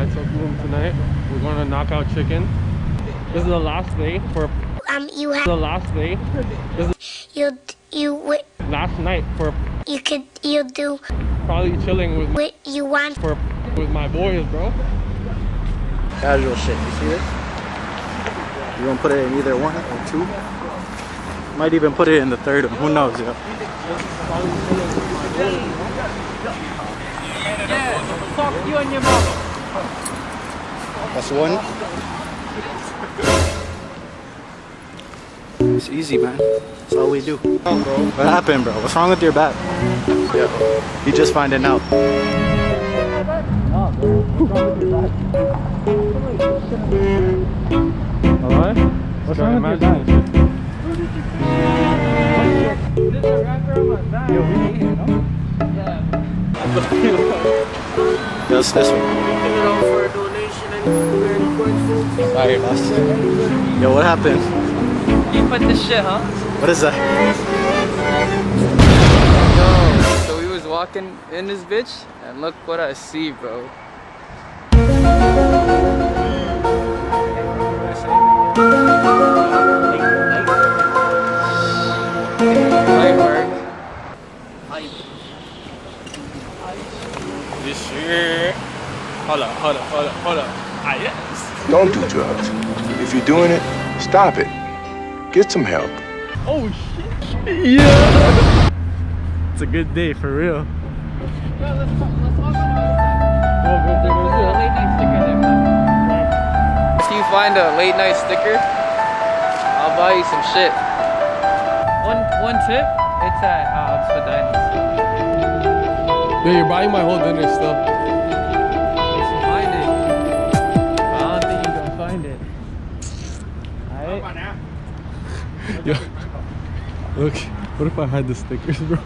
I took room tonight. We're going to knock out chicken. This is the last day for. You have the last day. This is last night for. You do Probably chilling with. what you want. With my boys, bro. Casual shit. You see this? You're gonna put it in either one or two. Might even put it in the third one. Who knows, yo? Yeah, fuck you and your mom. That's one. It's easy, man. That's all we do. Oh, bro. What happened, bro? What's wrong with your back? Yo, you just finding out. Alright? What's wrong with your back? There's a rapper on my back. Yo, we need it, no? Yeah. Just this one. Give it all for a donation and food. Sorry, boss. Yo, what happened? You put this shit, huh? What is that? Yo, so we was walking in this bitch, and look what I see, bro. Light work. Yessir. Hold up. Ah, yes. Don't do drugs. If you're doing it, stop it. Get some help. Oh, shit. Yeah. It's a good day, for real. Let's talk about the late night sticker there, man. If you find a late night sticker, I'll buy you some shit. One tip, it's at Spadinas. Yo, you're buying my whole dinner still. You should find it. But I don't think you're gonna find it. Alright? Yo, look, what if I had the stickers, bro?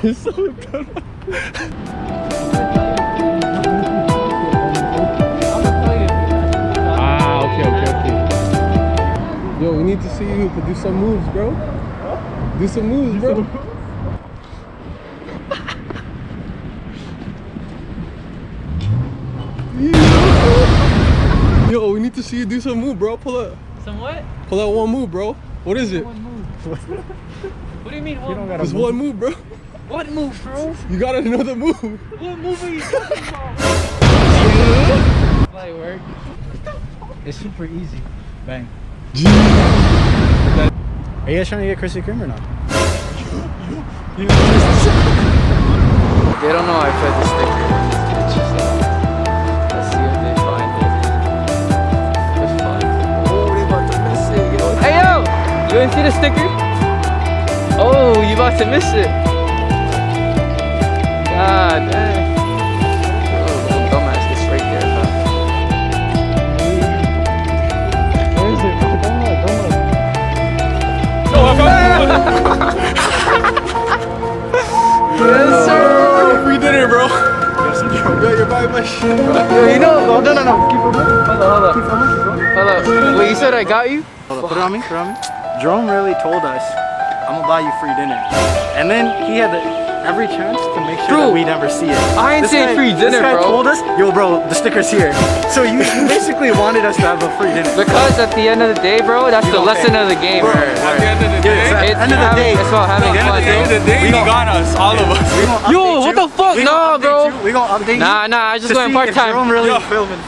It's so good. Ah, okay. Yo, we need to see you to do some moves, bro. Do some moves, bro. Yo, we need to see you do some move, bro. Pull up. Some what? Pull out one move, bro. What is it? One move. What do you mean one move? Just one move, bro. What move, bro? You gotta know the move. What move are you talking about? Light work. It's super easy. Bang. Gee. Are you guys trying to get Krispy Kreme or not? They don't know I put the sticker. Let's see if they find it. Let's find it. Oh, they about to miss it, yo. Hey, yo! You didn't see the sticker? Oh, you about to miss it. God damn. Oh, little dumbass, this right there, huh? Where is it? Don't look. No, I found it. Yes, sir! Free dinner, bro. Yo, you're buying my shit, bro. Yo, you know, No. Keep filming. hold up. Keep filming. Hold up. Wait, you said I got you? Hold up, put it on me. Jerome really told us, I'm gonna buy you free dinner. And then he had every chance to make sure that we never see it. I ain't saying free dinner, this guy bro. told us, yo bro, the sticker's here. So you basically wanted us to have a free dinner. Because at the end of the day, bro, that's the lesson of the game. At the end of the day, It's about having fun. he got us, all of us. Yo, what the fuck? Nah, bro. We gonna update you. Nah, I just to went see if part-time. Jerome really Yo. filming.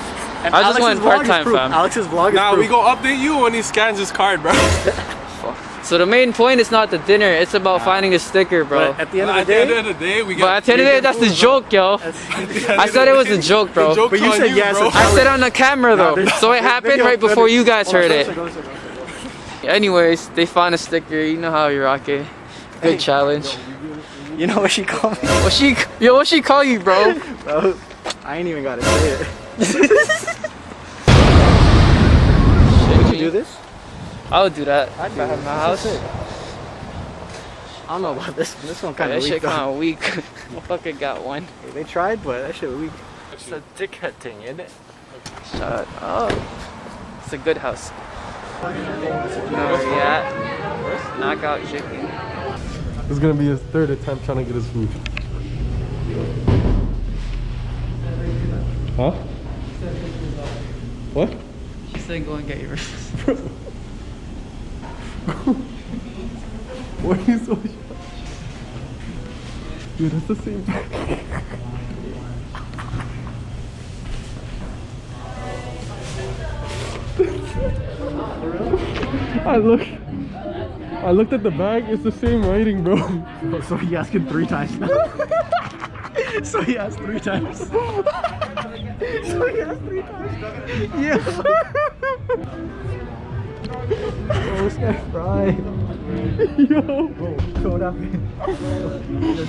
And I just went Alex's vlog is part-time, proof. fam. Alex's vlog is Nah, proof. we gonna update you when he scans his card, bro. So the main point is not the dinner, it's about finding a sticker, bro. But at the end of the At the day, end of the day, we But got. at the end of the day, that's the joke, yo. I said it was a joke, bro. The joke's But you on said yes, bro. it's I said on the camera, though. there's- So it happened video, right before you guys Hold on, heard go it. a second. Anyways, they found a sticker. You know how you rock it. Good challenge. You know what she called me? What she call you, bro? Bro, I ain't even gotta say it. Would you do this? I would do that if I had my house. I don't know about this one. This one kind That of shit weak though. kind of weak. Motherfucker got one. They tried, but that shit weak. It's a dickhead thing, isn't it? Shut up. It's a good house. No, yeah. Knockout chicken. This is gonna be his third attempt trying to get his food. Huh? What? She said go and get yours. Why are you so shocked? Dude, that's the same. I looked at the bag, it's the same writing, bro. Oh, so he asked him 3 times now. So he asked 3 times. So he asked 3 times. Yeah. Oh, this guy's fried. Yo. Bro, what happened?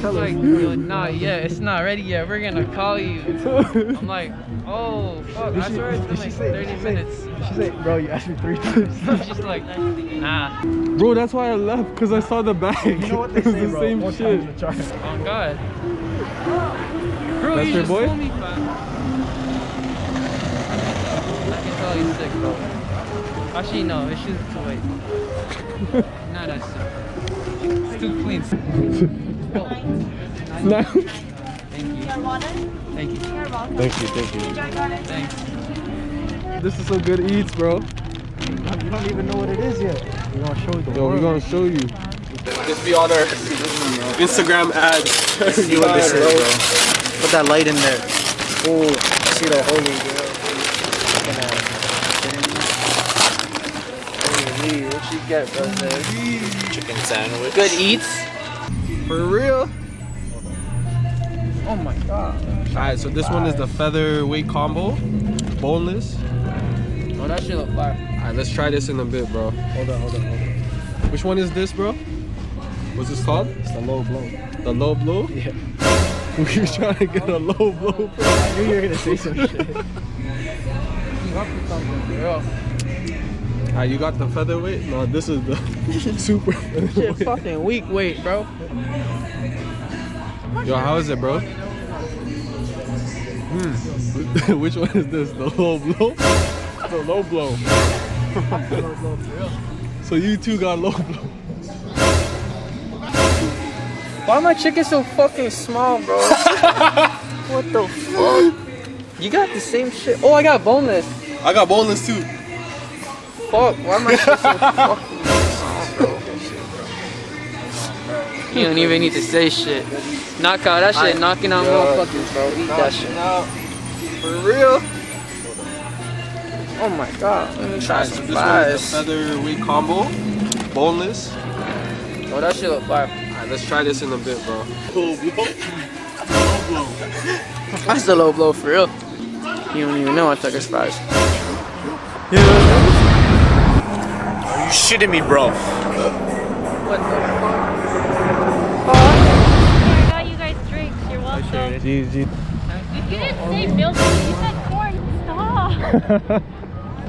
Like, yo, nah, yeah, it's not ready yet. We're gonna call you. I'm like, oh, fuck, that's where it's been like 30 minutes. She said, bro, you asked me 3 times. She's like, nah. Bro, that's why I left, because I saw the bag. You know what they it was say, the bro? same More shit. times the charm. Oh, God. Bro, That's you your just boy? told me, fam. I can tell he's sick, bro. Actually, no, it's just too late. Not that sick. It's too clean. Oh. Nah. Thank you. Thank you. Thank you. Thanks. This is some good eats, bro. You don't even know what it is yet. We're gonna show you the Yo, we're world. gonna show you. This be on our Instagram ads. See what this is, bro. Put that light in there. Oh, see the holy girl. Holy, what you get, bro? Chicken sandwich. Good eats. For real? Oh my God. Alright, so this one is the featherweight combo. Boneless. Oh, that shit look fire. Alright, let's try this in a bit, bro. Hold on. Which one is this, bro? What's this called? It's the low blow. The low blow? Yeah. We're trying to get a low blow, bro. I knew you were gonna say some shit. You got for something, bro. Alright, you got the featherweight? No, this is the super Shit, featherweight. fucking weak weight, bro. Yo, how is it, bro? Which one is this? The low blow? The low blow. So you two got low blow. Why my chicken so fucking small, bro? What the fuck? You got the same shit. Oh, I got boneless. I got boneless too. Fuck, why my shit so fucking small, bro? You don't even need to say shit. Knock out that shit, knocking out motherfuckers, bro. Eat that shit. For real? Oh my God. Let me try So some this one is fries. the featherweight combo. Boneless. Oh, that shit look fire. Alright, let's try this in a bit, bro. That's the low blow for real. You don't even know I took his fries. Are you shitting me, bro? What the fuck? I got you guys drinks. You're welcome. GG. You didn't say milk. You said corn. Stop.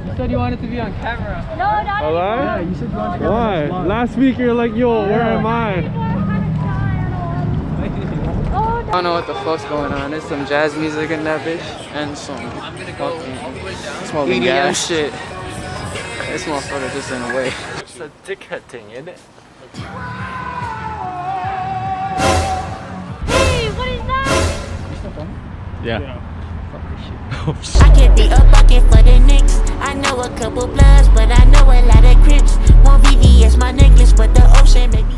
You said you wanted to be on camera. No, not anymore. Alright? You said you wanted to Why? Last week you're like, yo, where am I? I don't know what the fuck's going on. There's some jazz music in that bitch and some fucking smoking EDM gas. shit. This motherfucker just in the way. It's a dickhead thing, isn't it? Hey, what is that? Yeah. I get the up bucket for the Knicks. I know a couple bloods, but I know a lot of Crips. One VVS my necklace, but the ocean make me